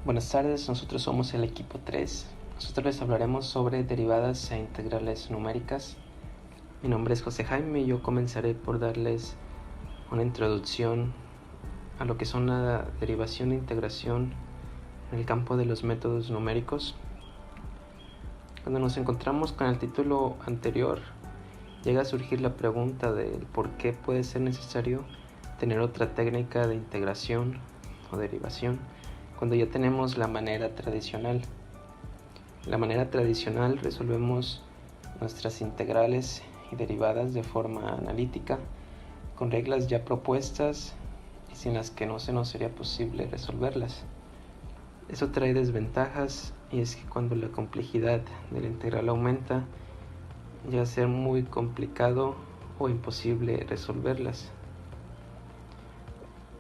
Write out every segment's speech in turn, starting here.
Buenas tardes, nosotros somos el equipo 3. Nosotros les hablaremos sobre derivadas e integrales numéricas. Mi nombre es José Jaime y yo comenzaré por darles una introducción a lo que son la derivación e integración en el campo de los métodos numéricos. Cuando nos encontramos con el título anterior, llega a surgir la pregunta de por qué puede ser necesario tener otra técnica de integración o derivación cuando ya tenemos la manera tradicional. En la manera tradicional resolvemos nuestras integrales y derivadas de forma analítica, con reglas ya propuestas y sin las que no se nos sería posible resolverlas. Eso trae desventajas, y es que cuando la complejidad de la integral aumenta, llega a ser muy complicado o imposible resolverlas.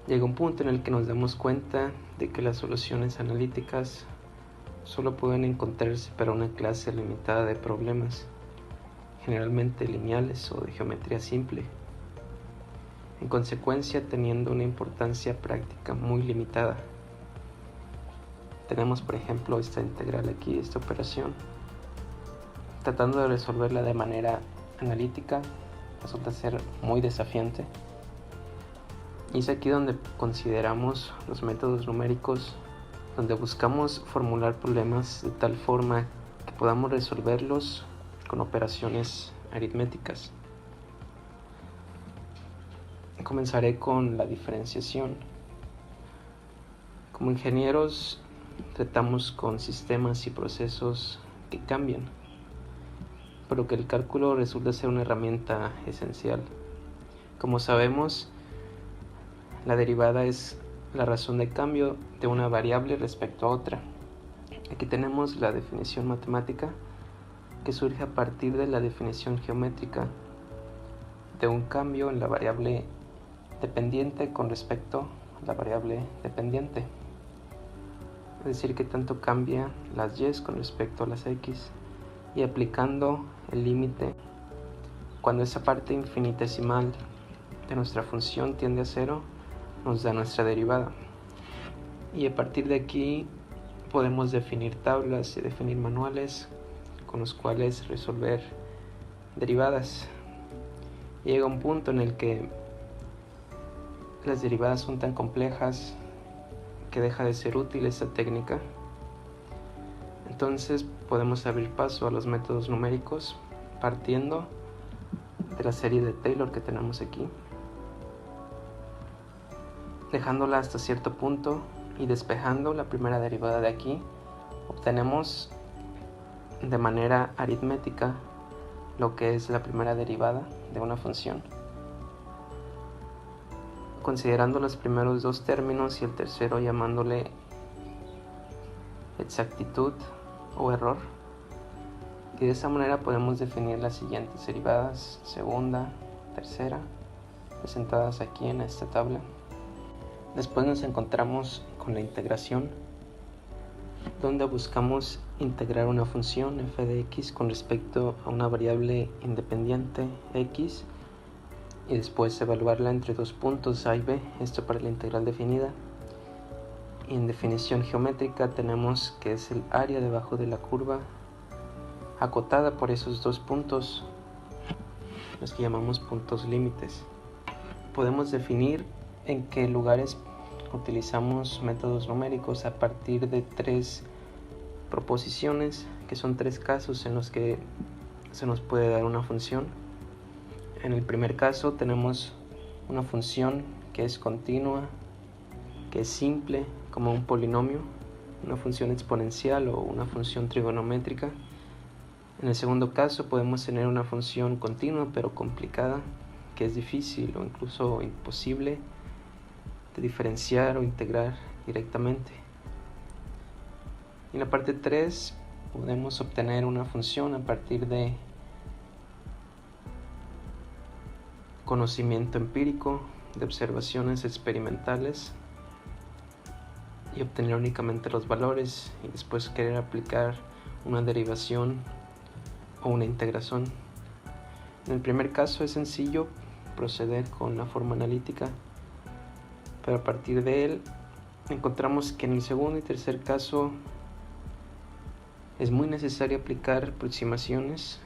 Llega un punto en el que nos damos cuenta de que las soluciones analíticas solo pueden encontrarse para una clase limitada de problemas, generalmente lineales o de geometría simple, en consecuencia teniendo una importancia práctica muy limitada. Tenemos por ejemplo esta integral aquí, esta operación. Tratando de resolverla de manera analítica resulta ser muy desafiante. Y es aquí donde consideramos los métodos numéricos, donde buscamos formular problemas de tal forma que podamos resolverlos con operaciones aritméticas. Comenzaré con la diferenciación. Como ingenieros, tratamos con sistemas y procesos que cambian, pero que el cálculo resulta ser una herramienta esencial. Como sabemos, la derivada es la razón de cambio de una variable respecto a otra. Aquí tenemos la definición matemática que surge a partir de la definición geométrica de un cambio en la variable dependiente con respecto a la variable dependiente. Es decir, que tanto cambia las y con respecto a las x, y aplicando el límite cuando esa parte infinitesimal de nuestra función tiende a cero, nos da nuestra derivada. Y a partir de aquí podemos definir tablas y definir manuales con los cuales resolver derivadas. Llega un punto en el que las derivadas son tan complejas que deja de ser útil esta técnica. Entonces podemos abrir paso a los métodos numéricos partiendo de la serie de Taylor que tenemos aquí, dejándola hasta cierto punto y despejando la primera derivada de aquí, obtenemos de manera aritmética lo que es la primera derivada de una función. Considerando los primeros dos términos y el tercero llamándole exactitud o error, y de esa manera podemos definir las siguientes derivadas, segunda, tercera, presentadas aquí en esta tabla. Después nos encontramos con la integración, donde buscamos integrar una función f de x con respecto a una variable independiente x, y después evaluarla entre dos puntos a y b, esto para la integral definida. Y en definición geométrica tenemos que es el área debajo de la curva acotada por esos dos puntos, los que llamamos puntos límites. Podemos definir en qué lugares utilizamos métodos numéricos a partir de tres proposiciones, que son tres casos en los que se nos puede dar una función. En el primer caso tenemos una función que es continua, que es simple como un polinomio, una función exponencial o una función trigonométrica. En el segundo caso podemos tener una función continua pero complicada, que es difícil o incluso imposible de diferenciar o integrar directamente. Y en la parte 3 podemos obtener una función a partir de conocimiento empírico, de observaciones experimentales, y obtener únicamente los valores y después querer aplicar una derivación o una integración. En el primer caso es sencillo proceder con la forma analítica, pero a partir de él encontramos que en el segundo y tercer caso es muy necesario aplicar aproximaciones,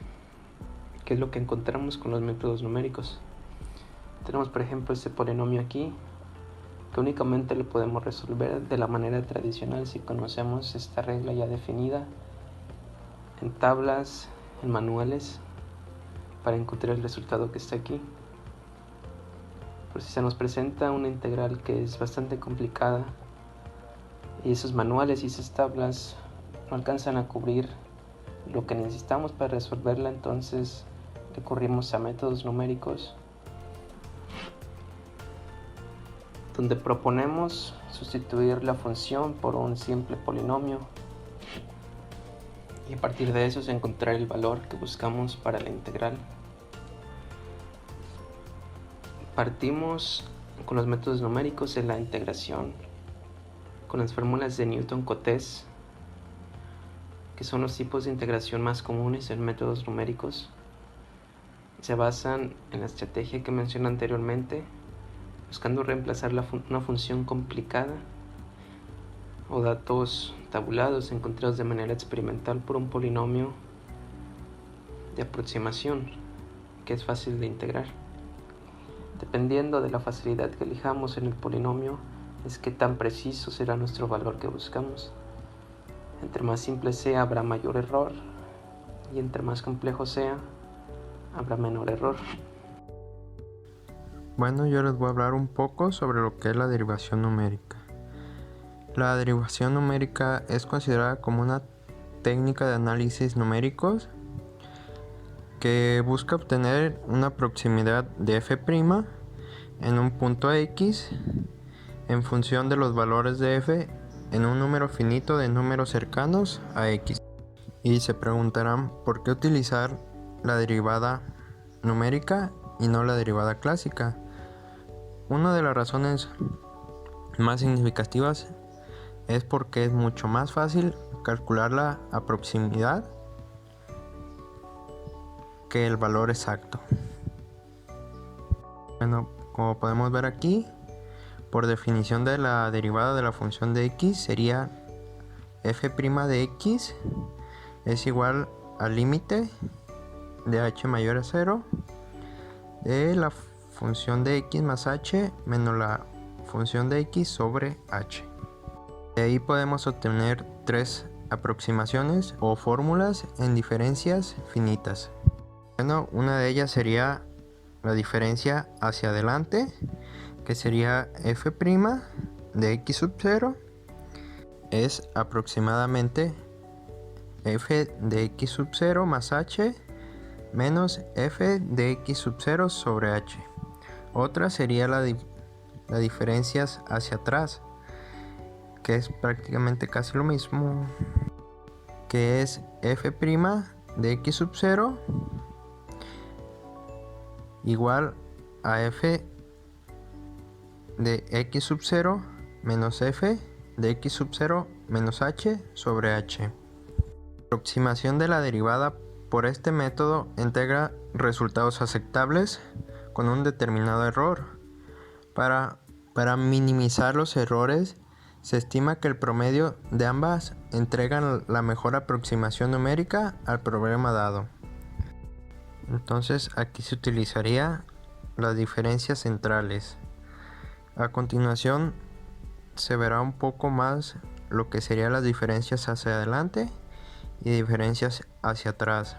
que es lo que encontramos con los métodos numéricos. Tenemos por ejemplo este polinomio aquí, que únicamente lo podemos resolver de la manera tradicional si conocemos esta regla ya definida en tablas, en manuales, para encontrar el resultado que está aquí. Pero si se nos presenta una integral que es bastante complicada y esos manuales y esas tablas no alcanzan a cubrir lo que necesitamos para resolverla, entonces recurrimos a métodos numéricos, donde proponemos sustituir la función por un simple polinomio y a partir de eso es encontrar el valor que buscamos para la integral. Partimos con los métodos numéricos en la integración con las fórmulas de Newton-Cotes, que son los tipos de integración más comunes en métodos numéricos. Se basan en la estrategia que mencioné anteriormente, buscando reemplazar una función complicada o datos tabulados encontrados de manera experimental por un polinomio de aproximación que es fácil de integrar. Dependiendo de la facilidad que elijamos en el polinomio, es que tan preciso será nuestro valor que buscamos. Entre más simple sea, habrá mayor error, y entre más complejo sea, habrá menor error. Bueno, yo les voy a hablar un poco sobre lo que es la derivación numérica. La derivación numérica es considerada como una técnica de análisis numéricos que busca obtener una proximidad de f' en un punto x en función de los valores de f en un número finito de números cercanos a x. Y se preguntarán por qué utilizar la derivada numérica y no la derivada clásica. Una de las razones más significativas es porque es mucho más fácil calcular la aproximidad que el valor exacto. Bueno, como podemos ver aquí, por definición de la derivada de la función de x sería f' de x es igual al límite de h mayor a 0 de la función de x más h menos la función de x sobre h. De ahí podemos obtener tres aproximaciones o fórmulas en diferencias finitas. Bueno, una de ellas sería la diferencia hacia adelante, que sería f' de x sub 0 es aproximadamente f de x sub 0 más h menos f de x sub 0 sobre h. Otra sería la diferencias hacia atrás, que es prácticamente casi lo mismo, que es f' de x sub 0 igual a f de x sub 0 menos f de x sub 0 menos h sobre h. La aproximación de la derivada por este método integra resultados aceptables con un determinado error. Para minimizar los errores, se estima que el promedio de ambas entregan la mejor aproximación numérica al problema dado. Entonces aquí se utilizaría las diferencias centrales. A continuación se verá un poco más lo que serían las diferencias hacia adelante y diferencias hacia atrás.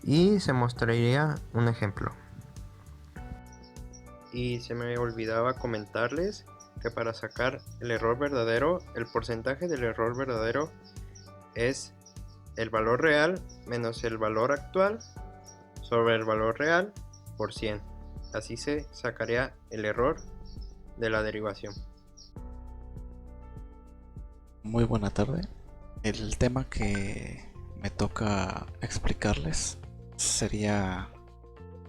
Y se mostraría un ejemplo. Y se me olvidaba comentarles que para sacar el error verdadero, el porcentaje del error verdadero es el valor real menos el valor actual sobre el valor real por 100. Así se sacaría el error de la derivación. Muy buena tarde. El tema que me toca explicarles sería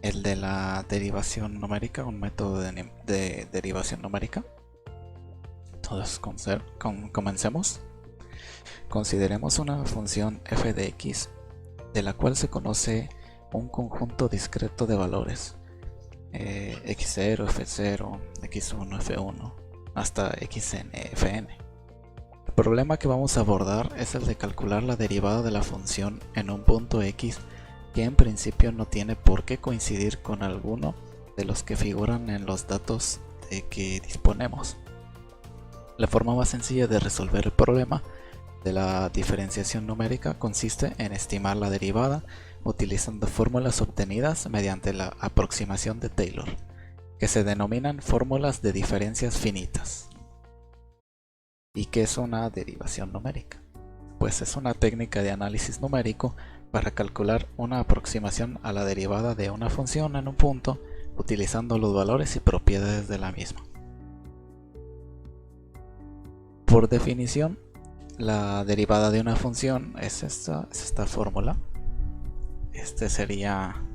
el de la derivación numérica, un método de derivación numérica. Entonces comencemos. Consideremos una función f de x de la cual se conoce un conjunto discreto de valores x0, f0, x1, f1 hasta xnfn. El problema que vamos a abordar es el de calcular la derivada de la función en un punto x que en principio no tiene por qué coincidir con alguno de los que figuran en los datos de que disponemos. La forma más sencilla de resolver el problema de la diferenciación numérica consiste en estimar la derivada utilizando fórmulas obtenidas mediante la aproximación de Taylor, que se denominan fórmulas de diferencias finitas. ¿Y qué es una derivación numérica? Pues es una técnica de análisis numérico para calcular una aproximación a la derivada de una función en un punto utilizando los valores y propiedades de la misma. Por definición, la derivada de una función es esta fórmula. Este sería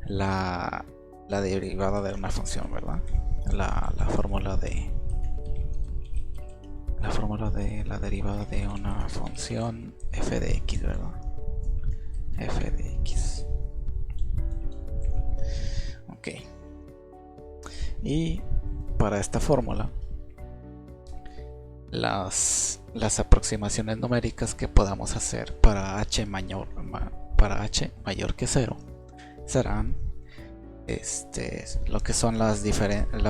la derivada de una función, ¿verdad? La fórmula de la derivada de una función f de x, ¿verdad? F de x. Ok. Y para esta fórmula, las aproximaciones numéricas que podamos hacer para h mayor que 0 serán lo que son la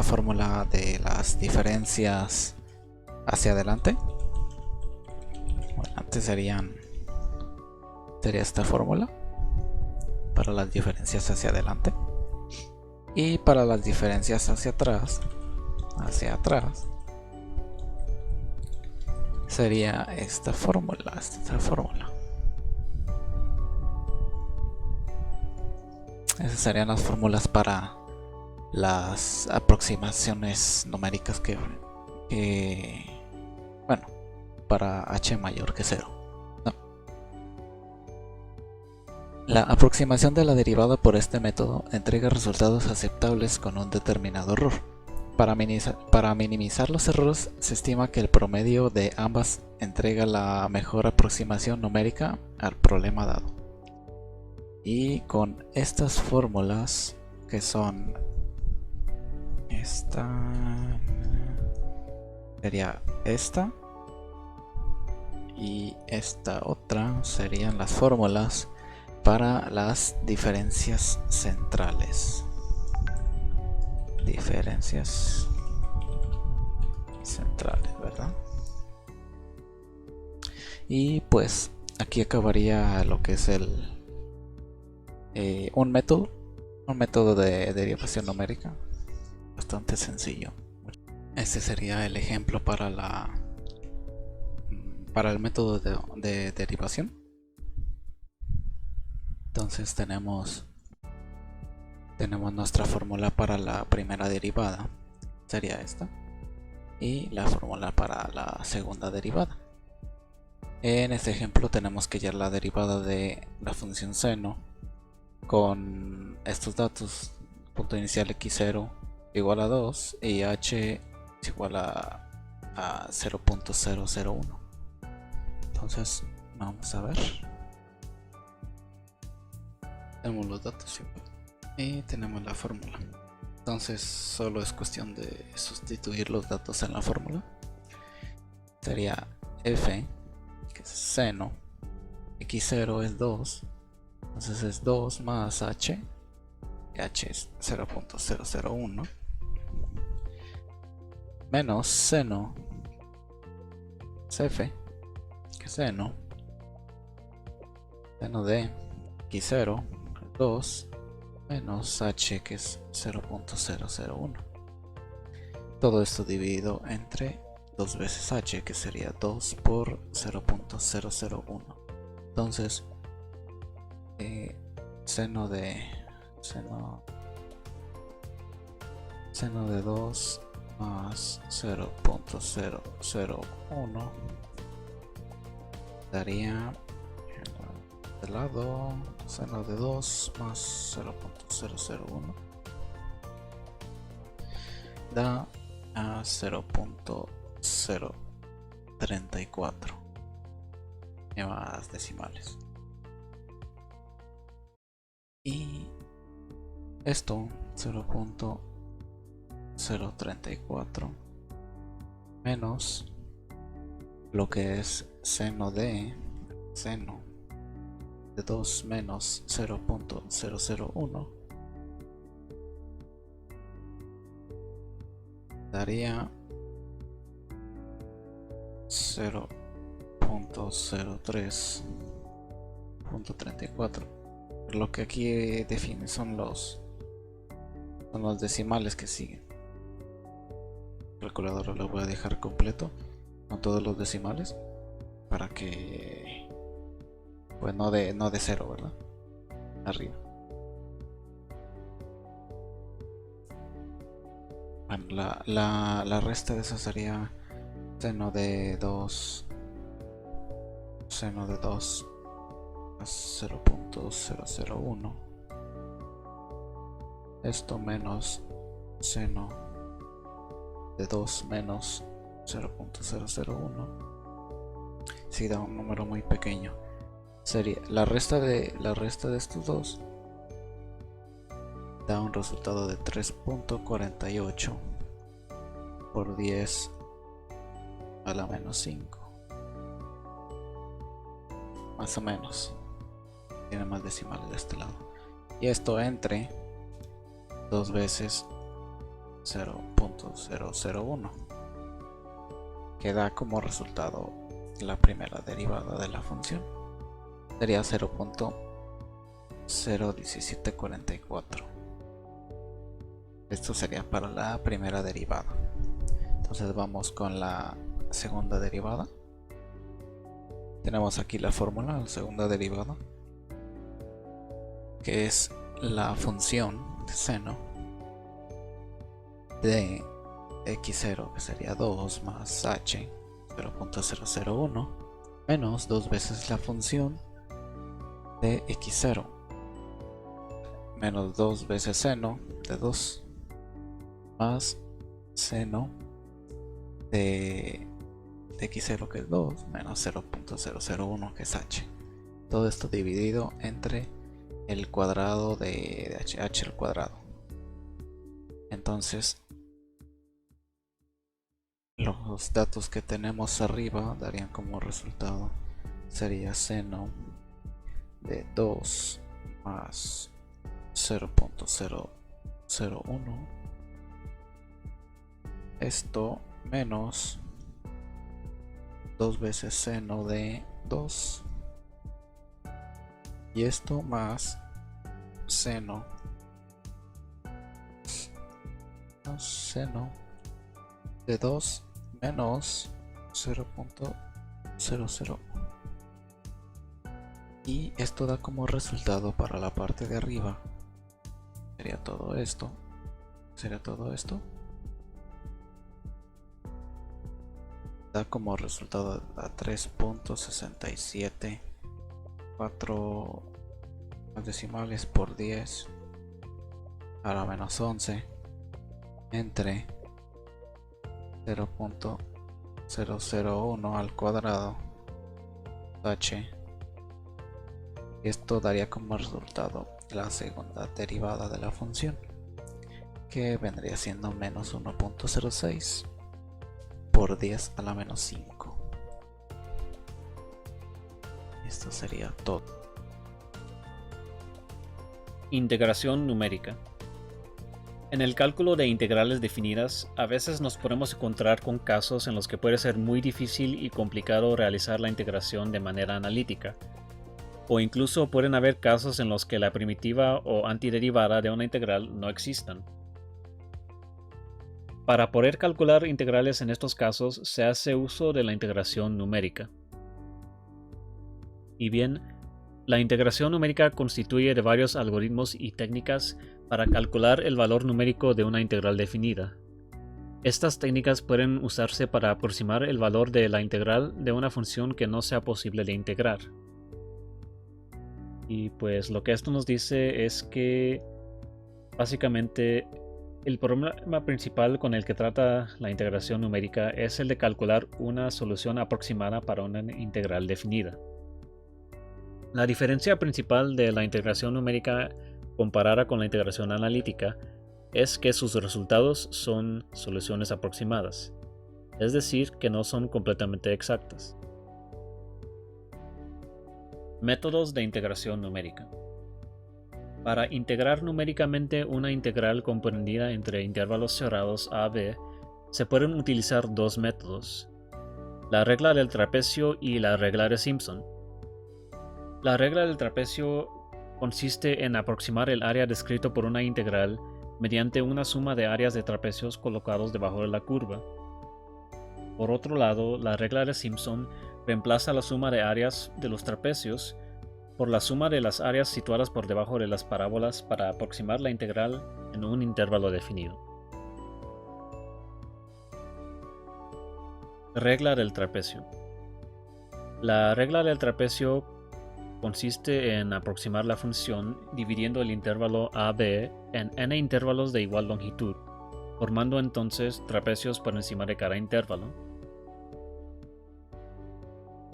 fórmula de las diferencias hacia adelante. Bueno, antes sería esta fórmula para las diferencias hacia adelante, y para las diferencias hacia atrás sería esta fórmula. Esas serían las fórmulas para las aproximaciones numéricas bueno, para h mayor que 0. No. La aproximación de la derivada por este método entrega resultados aceptables con un determinado error. Para minimizar los errores, se estima que el promedio de ambas entrega la mejor aproximación numérica al problema dado. Y con estas fórmulas, que son sería esta y esta otra, serían las fórmulas para las diferencias centrales. Diferencias centrales, ¿verdad? Y pues aquí acabaría lo que es un método de derivación numérica bastante sencillo. Este sería el ejemplo para el método de derivación. Entonces tenemos nuestra fórmula para la primera derivada, sería esta, y la fórmula para la segunda derivada. En este ejemplo tenemos que hallar la derivada de la función seno con estos datos: punto inicial x0 igual a 2 y h es igual a 0.001. Entonces vamos a ver, tenemos los datos y tenemos la fórmula. Entonces solo es cuestión de sustituir los datos en la fórmula. Sería f, que es seno, x0 es 2, entonces es 2 más h, y h es 0.001, menos seno es f, que es seno de x0 es 2 menos h, que es 0.001. Todo esto dividido entre 2 veces h, que sería 2 por 0.001. Entonces seno de 2 más 0.001 daría de lado seno de 2 más 0.001 da a 0.034 más decimales. Y esto 0.34 menos lo que es seno de 2 menos 0.001 daría 0.03.34. Lo que aquí define son los decimales que siguen. El calculador lo voy a dejar completo con todos los decimales para que pues no de 0, ¿verdad? Arriba. Bueno, la resta de eso sería seno de 2 más 0.001. Esto menos seno de 2 menos 0.001. Si da un número muy pequeño. Sería la resta de estos dos da un resultado de 3.48 por 10 a la menos 5. Más o menos. Tiene más decimales de este lado. Y esto entre 2 veces 0.001, que da como resultado la derivada de la función. Sería 0.01744. Esto sería para la primera derivada. Entonces vamos con la segunda derivada. Tenemos aquí la fórmula, la segunda derivada, que es la función de seno de x0, que sería 2 más h 0.001 menos 2 veces la función de x0 menos 2 veces seno de 2 más seno de x0, que es 2, menos 0.001, que es h. Todo esto dividido entre el cuadrado de h al cuadrado. Entonces los datos que tenemos arriba darían como resultado sería seno de 2 más 0.001, esto menos 2 veces seno de 2, y esto más seno de 2 menos 0.001, y esto da como resultado para la parte de arriba sería todo esto, da como resultado a 3.67, 4 decimales por 10 a la menos 11 entre 0.001 al cuadrado h. Esto daría como resultado la segunda derivada de la función, que vendría siendo menos 1.06 por 10 a la menos 5. Esto sería todo. Integración numérica. En el cálculo de integrales definidas, a veces nos podemos encontrar con casos en los que puede ser muy difícil y complicado realizar la integración de manera analítica, o incluso pueden haber casos en los que la primitiva o antiderivada de una integral no existan. Para poder calcular integrales en estos casos se hace uso de la integración numérica. Y bien, la integración numérica constituye de varios algoritmos y técnicas para calcular el valor numérico de una integral definida. Estas técnicas pueden usarse para aproximar el valor de la integral de una función que no sea posible de integrar. Y pues lo que esto nos dice es que básicamente el problema principal con el que trata la integración numérica es el de calcular una solución aproximada para una integral definida. La diferencia principal de la integración numérica comparada con la integración analítica es que sus resultados son soluciones aproximadas, es decir, que no son completamente exactas. Métodos de integración numérica. Para integrar numéricamente una integral comprendida entre intervalos cerrados a, b, se pueden utilizar dos métodos: la regla del trapecio y la regla de Simpson. La regla del trapecio consiste en aproximar el área descrito por una integral mediante una suma de áreas de trapecios colocados debajo de la curva. Por otro lado, la regla de Simpson reemplaza la suma de áreas de los trapecios por la suma de las áreas situadas por debajo de las parábolas para aproximar la integral en un intervalo definido. Regla del trapecio. La regla del trapecio consiste en aproximar la función dividiendo el intervalo AB en n intervalos de igual longitud, formando entonces trapecios por encima de cada intervalo.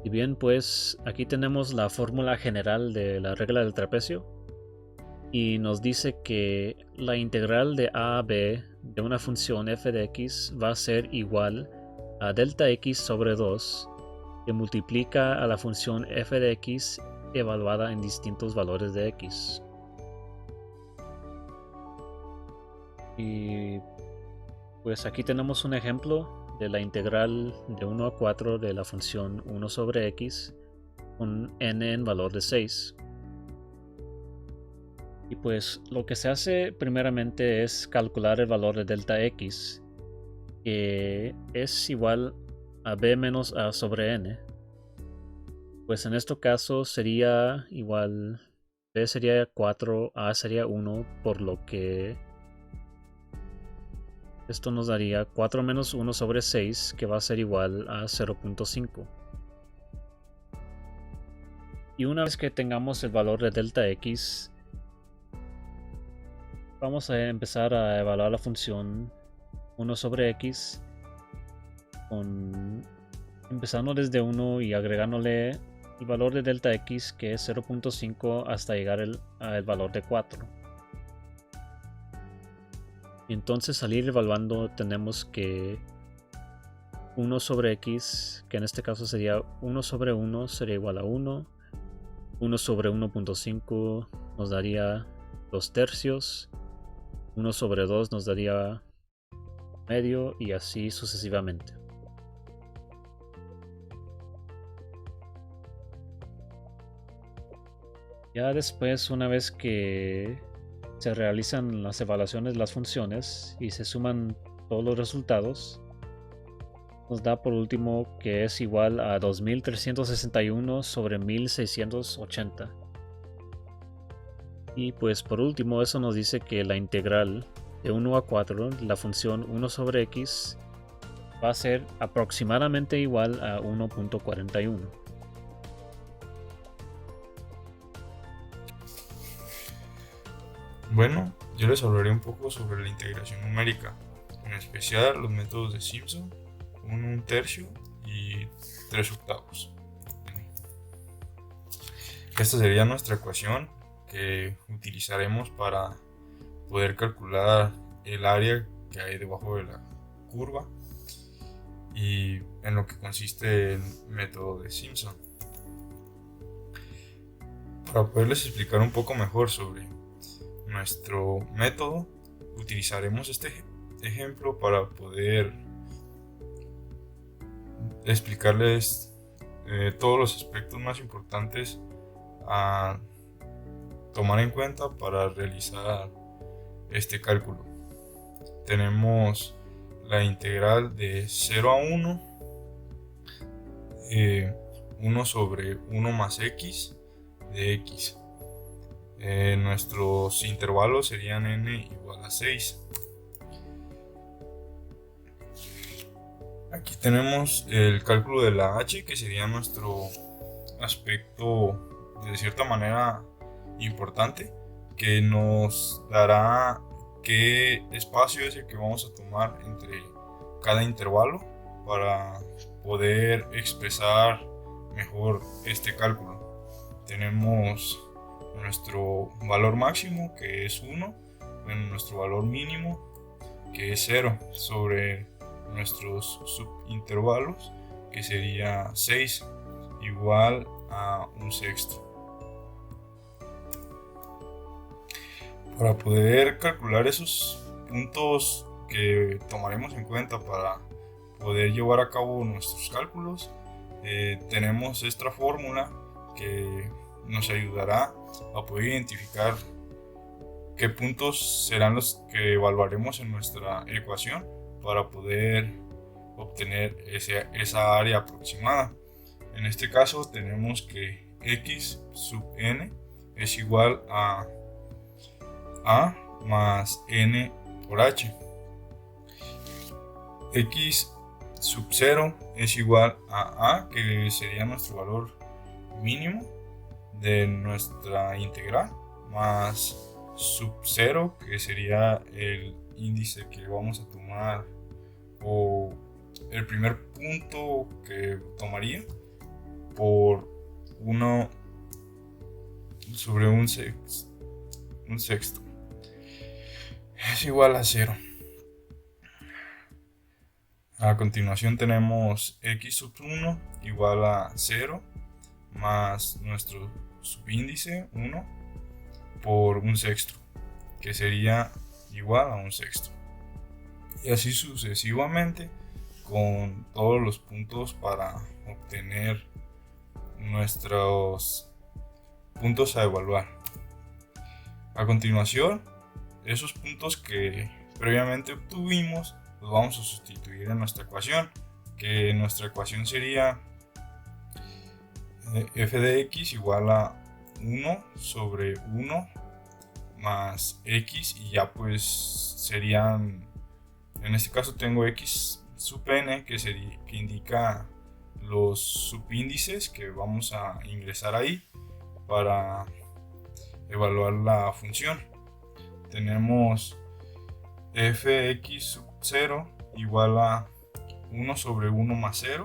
Y bien, pues aquí tenemos la fórmula general de la regla del trapecio y nos dice que la integral de a a b de una función f de x va a ser igual a delta x sobre 2 que multiplica a la función f de x evaluada en distintos valores de x. Y pues aquí tenemos un ejemplo de la integral de 1 a 4 de la función 1 sobre x con n en valor de 6. Y pues lo que se hace primeramente es calcular el valor de delta x, que es igual a b menos a sobre n. Pues en este caso sería igual, b sería 4, a sería 1, por lo que esto nos daría 4 menos 1 sobre 6, que va a ser igual a 0.5. Y una vez que tengamos el valor de delta x, vamos a empezar a evaluar la función 1 sobre x, empezando desde 1 y agregándole el valor de delta x, que es 0.5, hasta llegar al valor de 4. Y entonces al ir evaluando tenemos que 1 sobre x, que en este caso sería 1 sobre 1, sería igual a 1. 1 sobre 1.5 nos daría 2 tercios. 1 sobre 2 nos daría medio, y así sucesivamente. Ya después, una vez que se realizan las evaluaciones de las funciones y se suman todos los resultados, nos da por último que es igual a 2361 sobre 1680. Y pues por último eso nos dice que la integral de 1 a 4 de la función 1 sobre x va a ser aproximadamente igual a 1.41. Bueno, yo les hablaré un poco sobre la integración numérica, en especial los métodos de Simpson, 1/3 y 3/8. Esta sería nuestra ecuación que utilizaremos para poder calcular el área que hay debajo de la curva y en lo que consiste el método de Simpson. Para poderles explicar un poco mejor sobre nuestro método, utilizaremos este ejemplo para poder explicarles todos los aspectos más importantes a tomar en cuenta para realizar este cálculo. Tenemos la integral de 0 a 1, 1 sobre 1 más x de x. Nuestros intervalos serían n igual a 6. Aquí tenemos el cálculo de la h, que sería nuestro aspecto de cierta manera importante, que nos dará qué espacio es el que vamos a tomar entre cada intervalo para poder expresar mejor este cálculo. Tenemos nuestro valor máximo, que es 1, en nuestro valor mínimo, que es 0, sobre nuestros subintervalos, que sería 6, igual a 1/6. Para poder calcular esos puntos que tomaremos en cuenta para poder llevar a cabo nuestros cálculos, tenemos esta fórmula que nos ayudará a poder identificar qué puntos serán los que evaluaremos en nuestra ecuación para poder obtener esa área aproximada. En este caso tenemos que x sub n es igual a más n por h. X sub 0 es igual a que sería nuestro valor mínimo de nuestra integral, más sub 0, que sería el índice que vamos a tomar, o el primer punto que tomaría, por 1 sobre un sexto. Es igual a 0. A continuación tenemos x sub 1 igual a 0 más nuestro subíndice 1 por 1/6, que sería igual a 1/6. Y así sucesivamente con todos los puntos para obtener nuestros puntos a evaluar. A continuación, esos puntos que previamente obtuvimos los vamos a sustituir en nuestra ecuación, que nuestra ecuación sería f de x igual a 1 sobre 1 más x, y ya pues serían, en este caso tengo x sub n, que indica los subíndices que vamos a ingresar ahí para evaluar la función. Tenemos fx sub 0 igual a 1 sobre 1 más 0,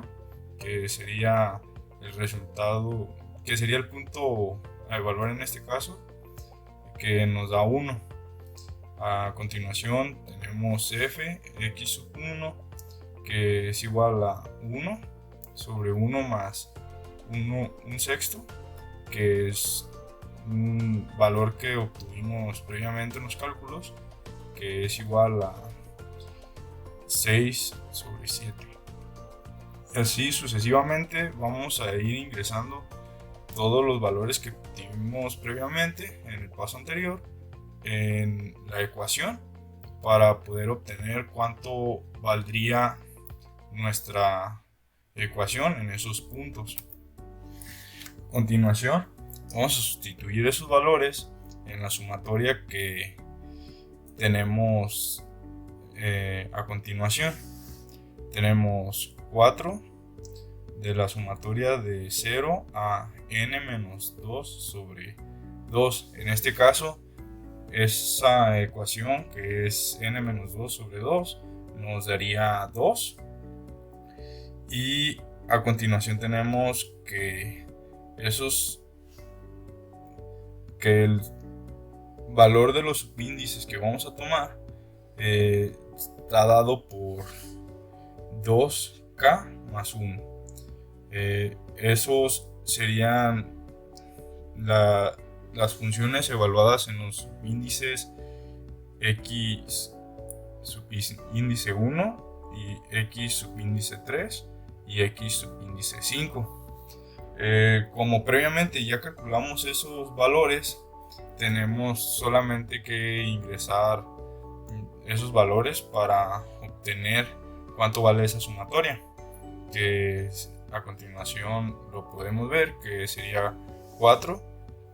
que sería el resultado, que sería el punto a evaluar en este caso, que nos da 1. A continuación tenemos f x sub 1, que es igual a 1 sobre 1 más 1/6, que es un valor que obtuvimos previamente en los cálculos, que es igual a 6 sobre 7. Y así sucesivamente vamos a ir ingresando todos los valores que obtuvimos previamente en el paso anterior en la ecuación para poder obtener cuánto valdría nuestra ecuación en esos puntos. A continuación vamos a sustituir esos valores en la sumatoria que tenemos a continuación. Tenemos 4 de la sumatoria de 0 a n menos 2 sobre 2. En este caso, esa ecuación, que es n menos 2 sobre 2, nos daría 2. Y a continuación tenemos que el valor de los subíndices que vamos a tomar está dado por 2k más 1. Esos serían las funciones evaluadas en los subíndices x subíndice 1 y x subíndice 3 y x subíndice 5. Como previamente ya calculamos esos valores, tenemos solamente que ingresar esos valores para obtener cuánto vale esa sumatoria, que a continuación lo podemos ver, que sería 4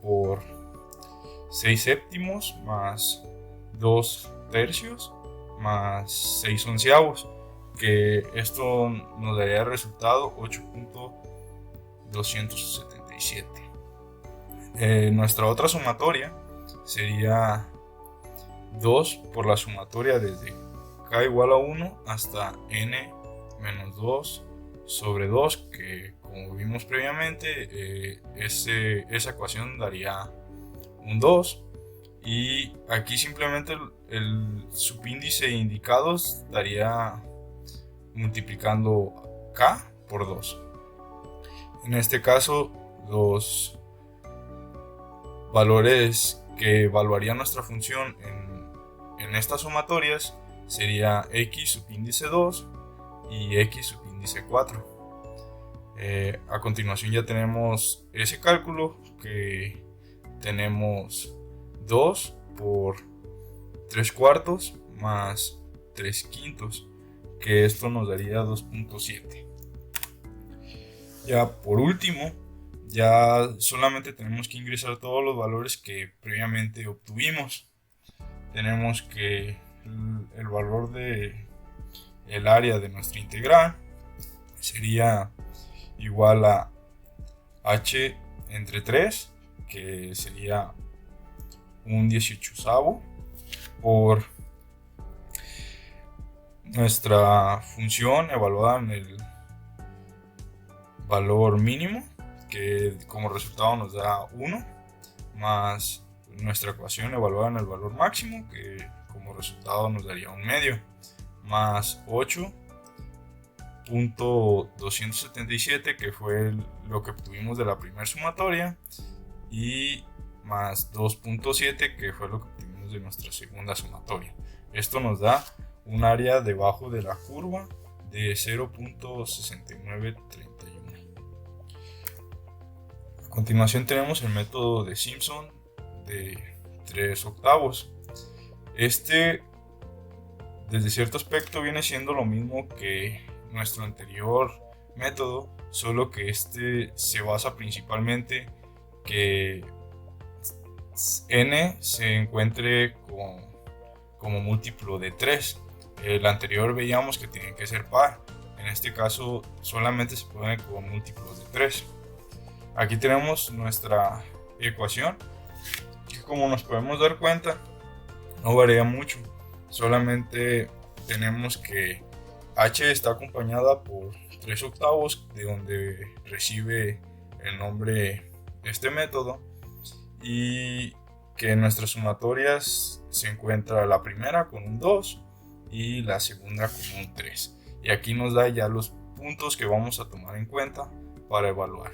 por 6 séptimos más 2 tercios más 6 onceavos, que esto nos daría el resultado 8.277. Nuestra otra sumatoria sería 2 por la sumatoria desde k igual a 1 hasta n menos 2 sobre 2, que como vimos previamente esa ecuación daría un 2, y aquí simplemente el subíndice indicado estaría multiplicando k por 2. En este caso, los valores que evaluaría nuestra función en estas sumatorias sería x subíndice 2 y x subíndice 4. A continuación ya tenemos ese cálculo, que tenemos 2 por 3 cuartos más 3 quintos, que esto nos daría 2.7. Ya por último, ya solamente tenemos que ingresar todos los valores que previamente obtuvimos. Tenemos que el valor de el área de nuestra integral sería igual a h entre 3, que sería un 18avo, por nuestra función evaluada en el valor mínimo, que como resultado nos da 1, más nuestra ecuación evaluada en el valor máximo, que como resultado nos daría un medio, más 8.277, que fue lo que obtuvimos de la primera sumatoria, y más 2.7, que fue lo que obtuvimos de nuestra segunda sumatoria. Esto nos da un área debajo de la curva de 0.6931. A continuación tenemos el método de Simpson de 3 octavos. Este, desde cierto aspecto, viene siendo lo mismo que nuestro anterior método, solo que este se basa principalmente que n se encuentre como múltiplo de 3. El anterior veíamos que tienen que ser par. En este caso solamente se pueden como múltiplos de 3. Aquí tenemos nuestra ecuación, que como nos podemos dar cuenta no varía mucho. Solamente tenemos que h está acompañada por 3 octavos, de donde recibe el nombre este método, y que en nuestras sumatorias se encuentra la primera con un 2 y la segunda con un 3. Y aquí nos da ya los puntos que vamos a tomar en cuenta para evaluar.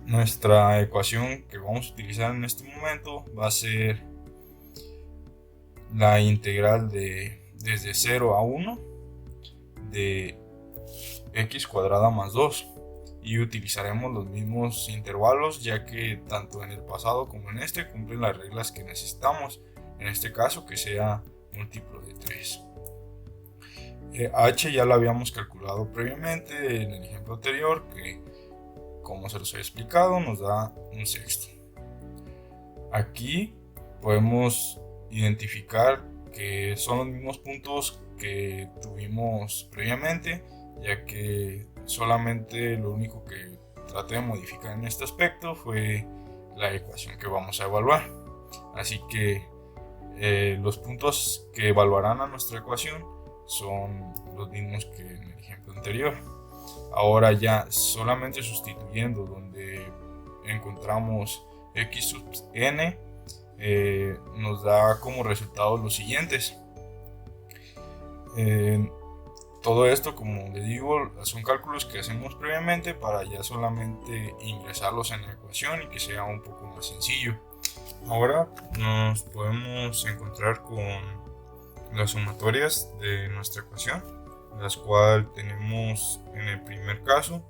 Nuestra ecuación que vamos a utilizar en este momento va a ser la integral de desde 0 a 1 de x cuadrada más 2, y utilizaremos los mismos intervalos, ya que tanto en el pasado como en este cumplen las reglas que necesitamos, en este caso que sea múltiplo de 3. H ya lo habíamos calculado previamente en el ejemplo anterior, que como se los he explicado nos da un sexto. Aquí podemos identificar que son los mismos puntos que tuvimos previamente, ya que solamente lo único que traté de modificar en este aspecto fue la ecuación que vamos a evaluar. Así que los puntos que evaluarán a nuestra ecuación son los mismos que en el ejemplo anterior. Ahora ya solamente sustituyendo donde encontramos x sub n, nos da como resultado los siguientes. Todo esto, como les digo, son cálculos que hacemos previamente para ya solamente ingresarlos en la ecuación y que sea un poco más sencillo. Ahora nos podemos encontrar con las sumatorias de nuestra ecuación, las cuales tenemos en el primer caso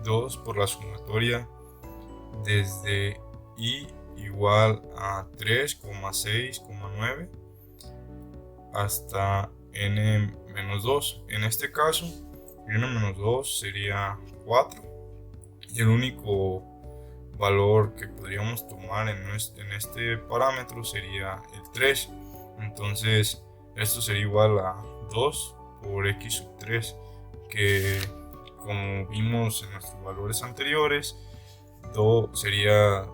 2 por la sumatoria desde i igual a 3,6,9 hasta n menos 2. En este caso n menos 2 sería 4, y el único valor que podríamos tomar en este parámetro sería el 3. Entonces esto sería igual a 2 por x sub 3, que como vimos en nuestros valores anteriores, sería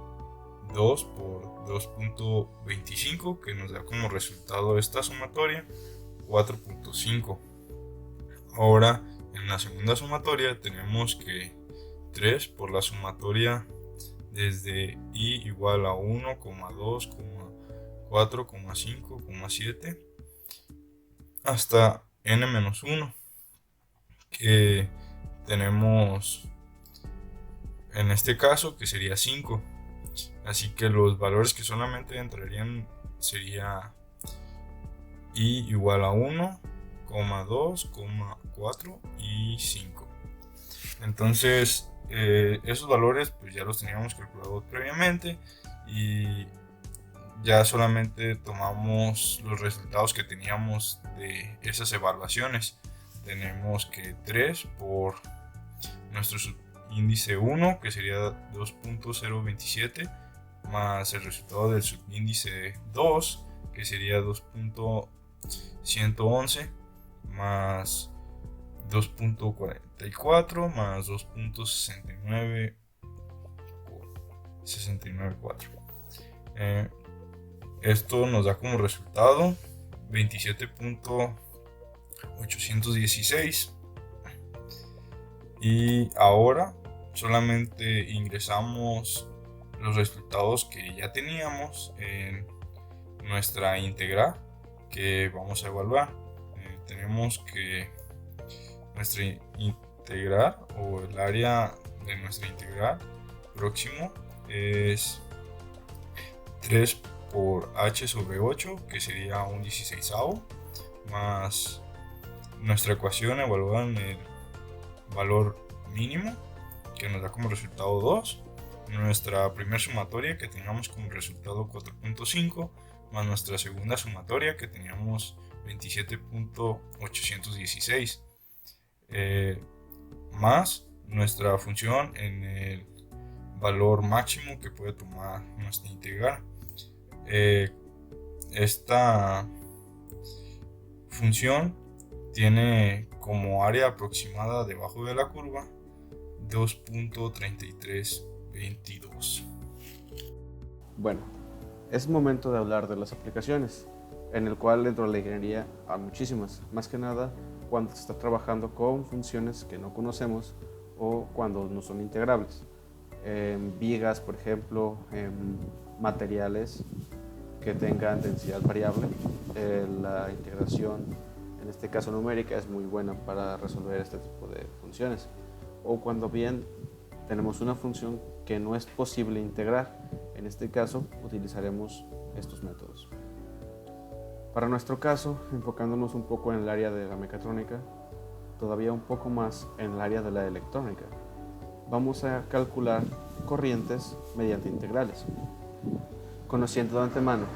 2 por 2.25, que nos da como resultado esta sumatoria 4.5. Ahora en la segunda sumatoria tenemos que 3 por la sumatoria desde i igual a 1, 2, 4, 5, 7 hasta n-1, que tenemos en este caso que sería 5. Así que los valores que solamente entrarían sería i igual a 1, 2, 4 y 5. Entonces esos valores pues ya los teníamos calculados previamente y ya solamente tomamos los resultados que teníamos de esas evaluaciones. Tenemos que 3 por nuestro subíndice 1, que sería 2.027, más el resultado del subíndice 2, que sería 2.111, más 2.44, más 2.6964. Esto nos da como resultado 27.816. Y ahora solamente ingresamos los resultados que ya teníamos en nuestra integral que vamos a evaluar. Tenemos que nuestra integral o el área de nuestra integral próximo es 3 por h sobre 8, que sería un 16avo, más nuestra ecuación evaluada en el valor mínimo, que nos da como resultado 2, nuestra primera sumatoria que teníamos como resultado 4.5, más nuestra segunda sumatoria que teníamos 27.816, más nuestra función en el valor máximo que puede tomar nuestra integral. Esta función tiene como área aproximada debajo de la curva 2.3322. Bueno, es momento de hablar de las aplicaciones, en el cual dentro de la ingeniería hay muchísimas, más que nada cuando se está trabajando con funciones que no conocemos o cuando no son integrables. Vigas, por ejemplo, materiales que tengan densidad variable, la integración, en este caso numérica, es muy buena para resolver este tipo de funciones. O cuando bien tenemos una función que no es posible integrar, en este caso utilizaremos estos métodos. Para nuestro caso, enfocándonos un poco en el área de la mecatrónica, todavía un poco más en el área de la electrónica, vamos a calcular corrientes mediante integrales, conociendo de antemano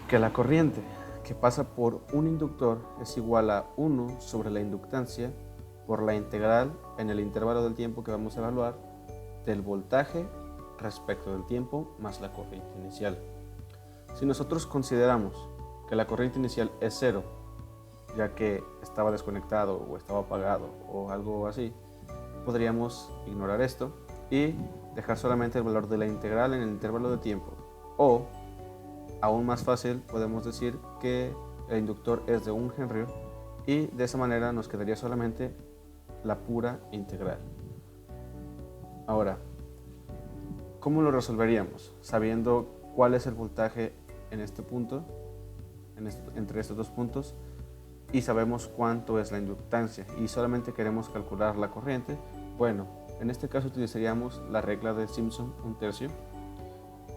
que la corriente que pasa por un inductor es igual a 1 sobre la inductancia por la integral en el intervalo del tiempo que vamos a evaluar del voltaje respecto del tiempo más la corriente inicial. Si nosotros consideramos que la corriente inicial es 0, ya que estaba desconectado o estaba apagado o algo así, podríamos ignorar esto y dejar solamente el valor de la integral en el intervalo de tiempo. O, aún más fácil, podemos decir que el inductor es de 1 Henry y de esa manera nos quedaría solamente la pura integral. Ahora, ¿cómo lo resolveríamos? Sabiendo cuál es el voltaje en este punto, entre estos dos puntos, y sabemos cuánto es la inductancia y solamente queremos calcular la corriente. Bueno, en este caso utilizaríamos la regla de Simpson 1/3,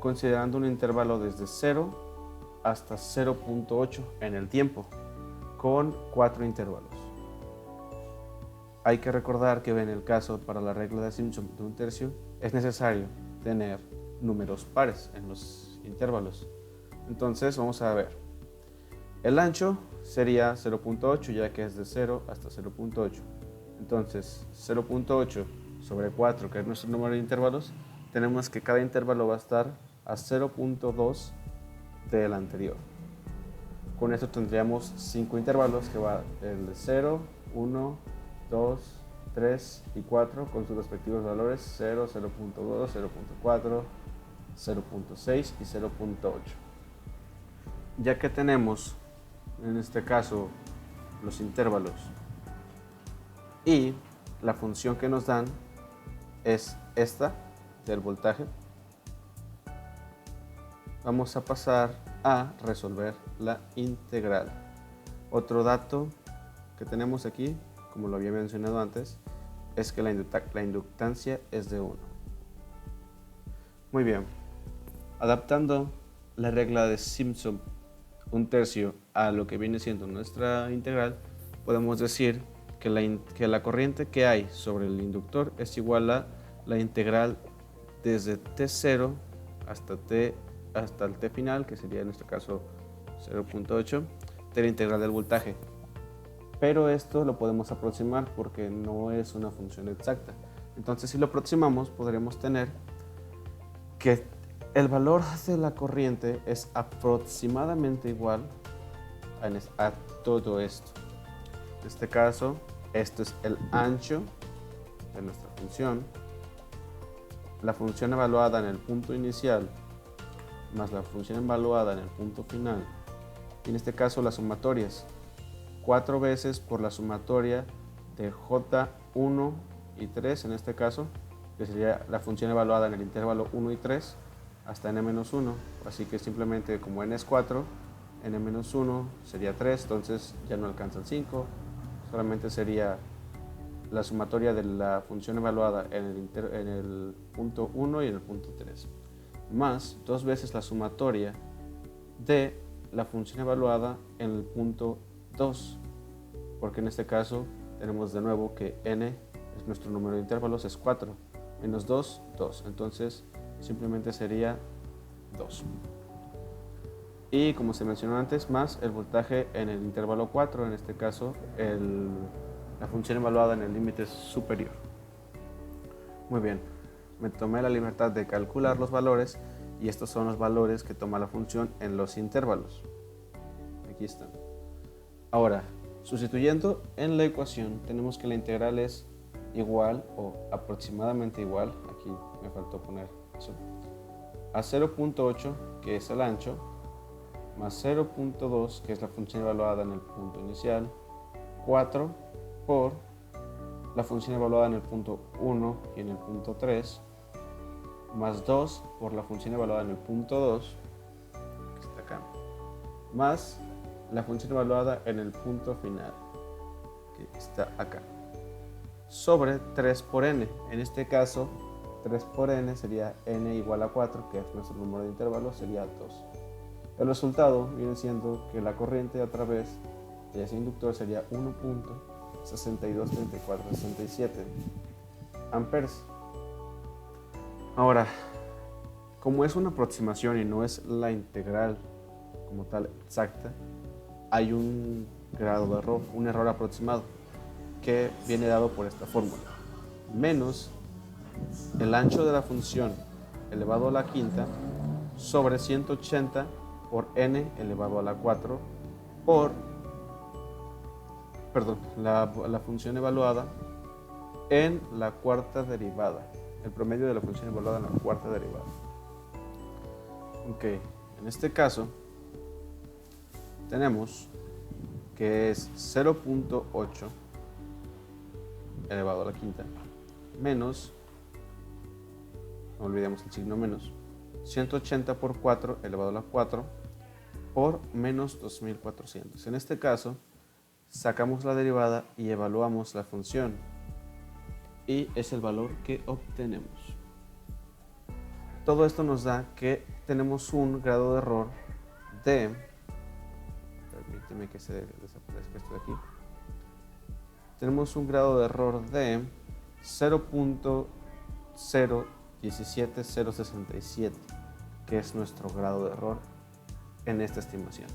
considerando un intervalo desde 0 hasta 0.8 en el tiempo, con 4 intervalos. Hay que recordar que en el caso para la regla de Simpson de 1/3 es necesario tener números pares en los intervalos. Entonces vamos a ver. El ancho sería 0.8, ya que es de 0 hasta 0.8. Entonces 0.8 sobre 4, que es nuestro número de intervalos, tenemos que cada intervalo va a estar a 0.2 del anterior. Con esto tendríamos 5 intervalos, que va el de 0, 1, 2, 3 y 4 con sus respectivos valores 0, 0.2, 0.4, 0.6 y 0.8. Ya que tenemos en este caso los intervalos y la función que nos dan es esta, del voltaje, vamos a pasar a resolver la integral. Otro dato que tenemos aquí, como lo había mencionado antes, es que la inductancia es de 1. Muy bien, adaptando la regla de Simpson 1/3 a lo que viene siendo nuestra integral, podemos decir que la corriente que hay sobre el inductor es igual a la integral desde T0 hasta el T final, que sería en este caso 0.8, de la integral del voltaje. Pero esto lo podemos aproximar porque no es una función exacta. Entonces, si lo aproximamos, podremos tener que el valor de la corriente es aproximadamente igual a todo esto. En este caso, esto es el ancho de nuestra función, la función evaluada en el punto inicial más la función evaluada en el punto final, y en este caso las sumatorias, 4 veces por la sumatoria de J1 y 3 en este caso, que sería la función evaluada en el intervalo 1 y 3 hasta n-1, así que simplemente como n es 4, n-1 sería 3, entonces ya no alcanza el 5, solamente sería la sumatoria de la función evaluada en el punto 1 y en el punto 3, más 2 veces la sumatoria de la función evaluada en el punto 2, porque en este caso tenemos de nuevo que n es nuestro número de intervalos, es 4, menos 2, 2, entonces simplemente sería 2. Y como se mencionó antes, más el voltaje en el intervalo 4, en este caso la función evaluada en el límite superior. Muy bien, me tomé la libertad de calcular los valores y estos son los valores que toma la función en los intervalos. Aquí están. Ahora, sustituyendo en la ecuación, tenemos que la integral es igual o aproximadamente igual, aquí me faltó poner eso, a 0.8, que es el ancho, más 0.2, que es la función evaluada en el punto inicial, 4 por la función evaluada en el punto 1 y en el punto 3, más 2 por la función evaluada en el punto 2, que está acá, más la función evaluada en el punto final, que está acá, sobre 3 por n. En este caso, 3 por n sería n igual a 4, que es nuestro número de intervalos, sería 2. El resultado viene siendo que la corriente a través de ese inductor sería 1.623467 amperes. Ahora, como es una aproximación y no es la integral como tal exacta, hay un grado de error, un error aproximado, que viene dado por esta fórmula, menos el ancho de la función elevado a la quinta sobre 180 por n elevado a la 4 por, la función evaluada en la cuarta derivada, el promedio de la función evaluada en la cuarta derivada. Ok, en este caso tenemos que es 0.8 elevado a la quinta menos, no olvidemos el signo menos, 180 por 4 elevado a la 4 por menos 2400. En este caso, sacamos la derivada y evaluamos la función, y es el valor que obtenemos. Todo esto nos da que tenemos un grado de error de, permíteme que se desaparezca esto de aquí, tenemos un grado de error de 0.017067, que es nuestro grado de error en esta estimación.